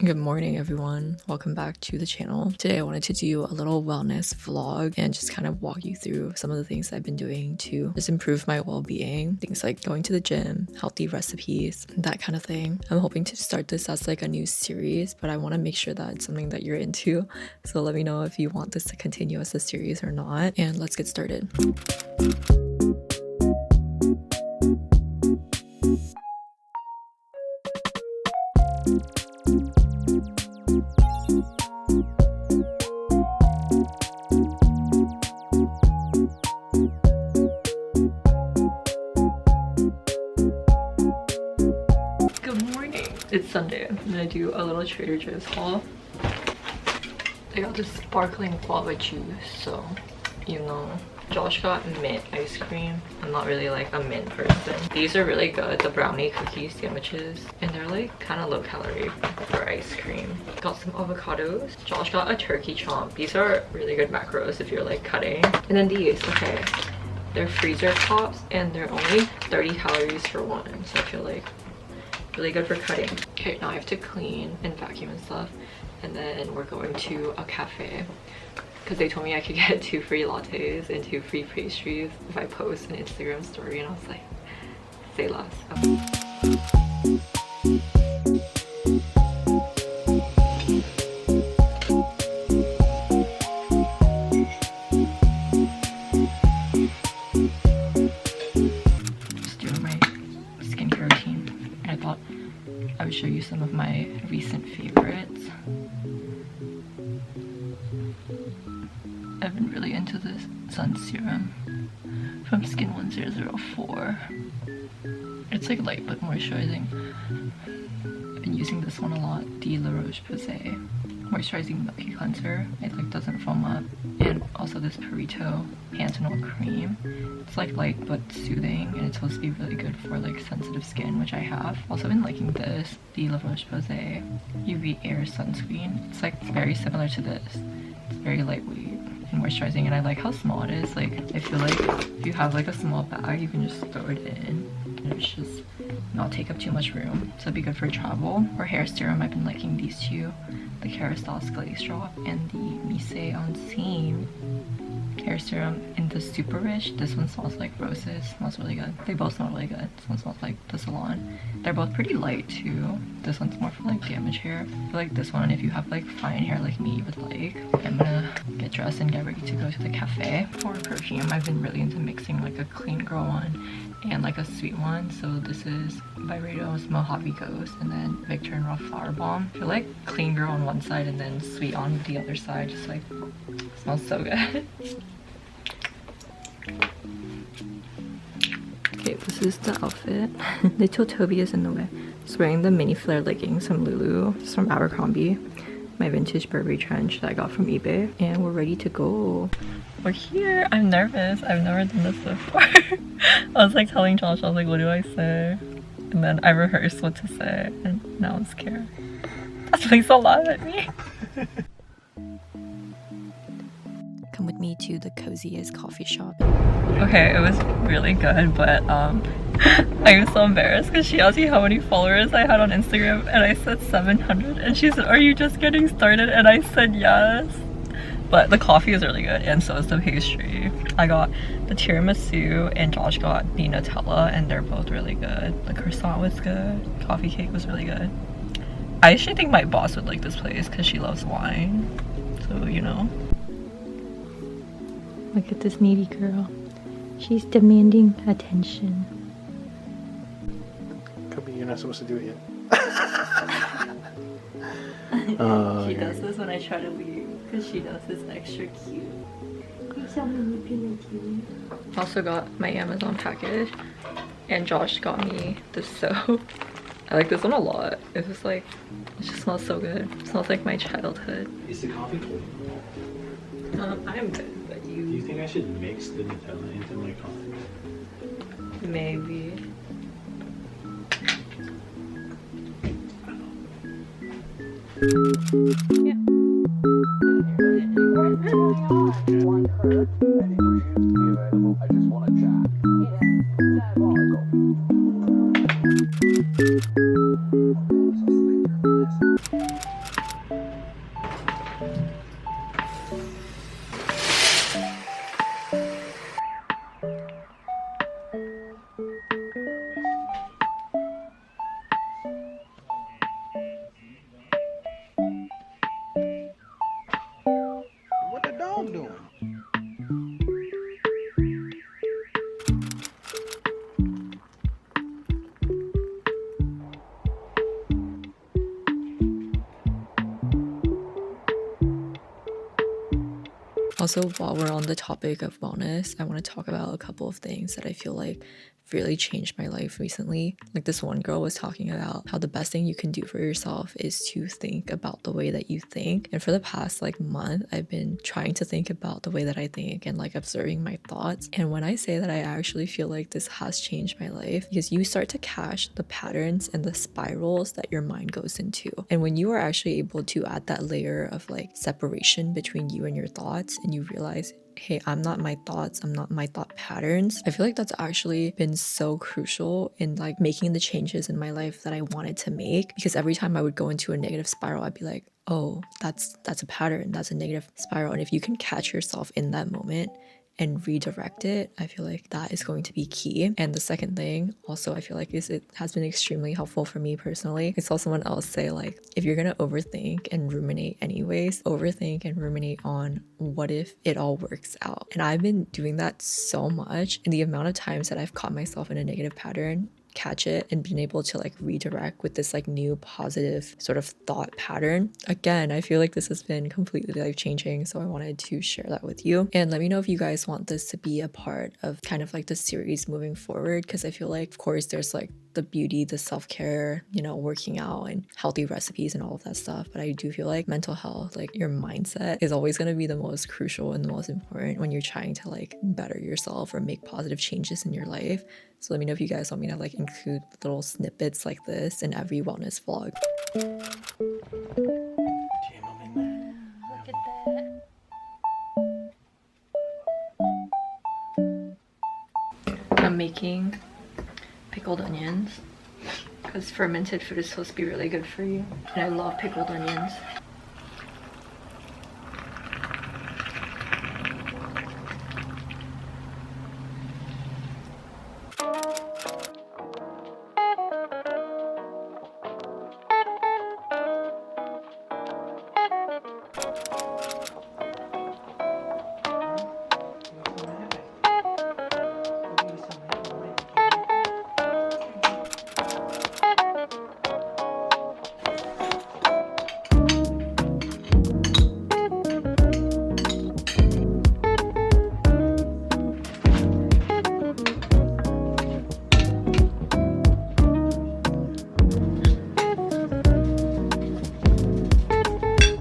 Good morning, everyone. Welcome back to the channel. Today I wanted to do a little wellness vlog and just kind of walk you through some of the things I've been doing to just improve my well-being. Things like going to the gym, healthy recipes, that kind of thing. I'm hoping to start this as like a new series, but I want to make sure that it's something that you're into. So let me know if you want this to continue as a series or not, and let's get started. It's Sunday. I'm gonna do a little Trader Joe's haul. I got this sparkling guava juice, so you know. Josh got mint ice cream. I'm not really like a mint person. These are really good, the brownie cookie sandwiches, and they're like kind of low calorie for ice cream. Got some avocados. Josh got a turkey chomp. These are really good macros if you're like cutting. And then these, okay, they're freezer pops and they're only 30 calories for one, so I feel like really good for cutting. Okay, now I have to clean and vacuum and stuff, and then we're going to a cafe because they told me I could get 2 free lattes and 2 free pastries if I post an Instagram story, and I was like, say less. Just doing my skincare routine. I thought I would show you some of my recent favorites. I've been really into this sun serum from Skin 1004. It's like light but moisturizing. I've been using this one a lot, the La Roche-Posay moisturizing milky cleanser. It like doesn't foam up. And also this Purito Panthenol cream. It's like light but soothing, and it's supposed to be really good for like sensitive skin, which I have. Also been liking this, the La Roche-Posay UV Air sunscreen. It's like very similar to this. It's very lightweight and moisturizing, and I like how small it is. Like I feel like if you have like a small bag, you can just throw it in and it's just not take up too much room, so it'd be good for travel. For hair serum, I've been liking these two, the Kerastase Glaze Drop and the Mise on Seam hair serum in the Super Rich. This one smells like roses, smells really good. They both smell really good. This one smells like the salon. They're both pretty light too. This one's more for like damaged hair. I feel like this one, if you have like fine hair like me, you would like. I'm gonna get dressed and get ready to go to the cafe. For perfume, I've been really into mixing like a clean girl one and like a sweet one. So this is Byredo's Mojave Ghost and then Victor and Rolf Flower Bomb. I feel like clean girl on one side and then sweet on the other side. Just like smells so good. Okay, this is the outfit. Little Toby is in the way. Just wearing the mini flare leggings from Lulu. It's from Abercrombie. My vintage Burberry trench that I got from eBay. And we're ready to go. We're here. I'm nervous. I've never done this before. I was like telling Josh, I was like, what do I say? And then I rehearsed what to say, and now I'm scared. That's like so loud at me. Come with me to the coziest coffee shop. Okay, it was really good, but I was so embarrassed because she asked me how many followers I had on Instagram, and I said 700, and she said, are you just getting started? And I said yes. But the coffee is really good, and so is the pastry. I got the tiramisu and Josh got the Nutella, and they're both really good. The croissant was good, coffee cake was really good. I actually think my boss would like this place because she loves wine, so you know. Look at this needy girl. She's demanding attention. Kobe, you're not supposed to do it yet. She does this when I try to leave because she knows it's extra cute. Also got my Amazon package, and Josh got me the soap. I like this one a lot. It's just like, it just smells so good. It smells like my childhood. Is the coffee cold? I'm good. Do you think I should mix the Nutella into my coffee? Maybe. Yeah. What the dog doing? Also, while we're on the topic of wellness, I want to talk about a couple of things that I feel like really changed my life recently. Like this one girl was talking about how the best thing you can do for yourself is to think about the way that you think. And for the past like month, I've been trying to think about the way that I think and like observing my thoughts. And when I say that, I actually feel like this has changed my life because you start to catch the patterns and the spirals that your mind goes into. And when you are actually able to add that layer of like separation between you and your thoughts, and you realize, hey, I'm not my thoughts, I'm not my thought patterns. I feel like that's actually been so crucial in like making the changes in my life that I wanted to make, because every time I would go into a negative spiral, I'd be like, oh, that's a pattern, that's a negative spiral. And if you can catch yourself in that moment and redirect it, I feel like that is going to be key. And the second thing also I feel like is it has been extremely helpful for me personally. I saw someone else say like, if you're gonna overthink and ruminate anyways, overthink and ruminate on what if it all works out. And I've been doing that so much, and the amount of times that I've caught myself in a negative pattern, catch it, and been able to like redirect with this like new positive sort of thought pattern. Again, I feel like this has been completely life changing, so I wanted to share that with you. And let me know if you guys want this to be a part of kind of like the series moving forward, because I feel like of course there's like the beauty, the self-care, you know, working out and healthy recipes and all of that stuff, but I do feel like mental health, like your mindset is always going to be the most crucial and the most important when you're trying to like better yourself or make positive changes in your life. So let me know if you guys want me to like include little snippets like this in every wellness vlog. Look at that. I'm making pickled onions because fermented food is supposed to be really good for you, and I love pickled onions.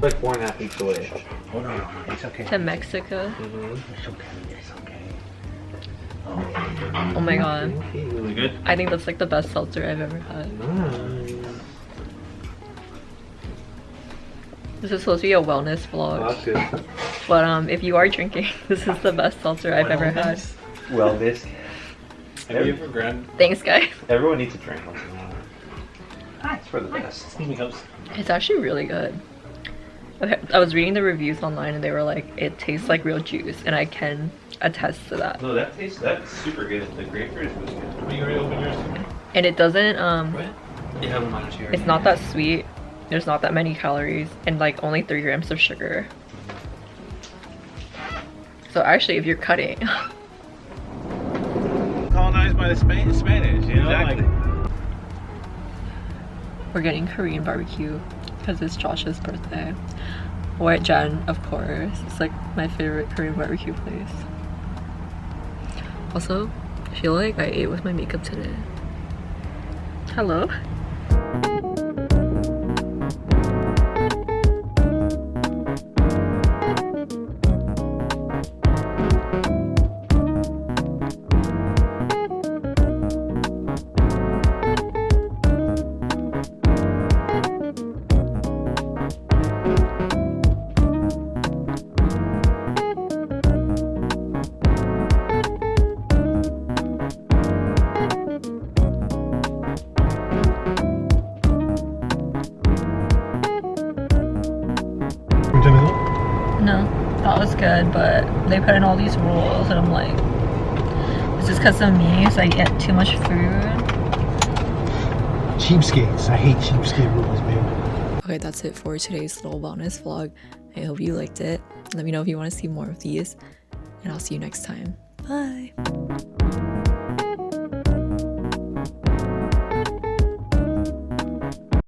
Like 4.5 weeks away. Oh no, it's okay. To Mexico. It's okay. It's okay. Oh my god. Really good. I think that's like the best seltzer I've ever had. Nice. This is supposed to be a wellness Oh, vlog, that's good. but if you are drinking, this is the best seltzer I've ever had. Wellness. Have you ever grabbed? Thanks, guys. Everyone needs a drink once in a while. It's for the best. It's actually really good. Okay, I was reading the reviews online and they were like, it tastes like real juice, and I can attest to that. No, that's super good. The grapefruit is really good. Are you already open yours? And it doesn't You have one on here. it's not that sweet. There's not that many calories and like only 3 grams of sugar. So actually, if you're cutting, Colonized by the Spanish, you know? Exactly. we're getting Korean barbecue because it's Josh's birthday. We're at Jen, of course. It's like my favorite Korean barbecue place. Also, I feel like I ate with my makeup today. Hello? thought was good, but they put in all these rules, and I'm like, is this because of me? So I get too much food? Cheapskates. I hate cheapskate rules, baby. Okay, that's it for today's little wellness vlog. I hope you liked it. Let me know if you want to see more of these, and I'll see you next time. Bye!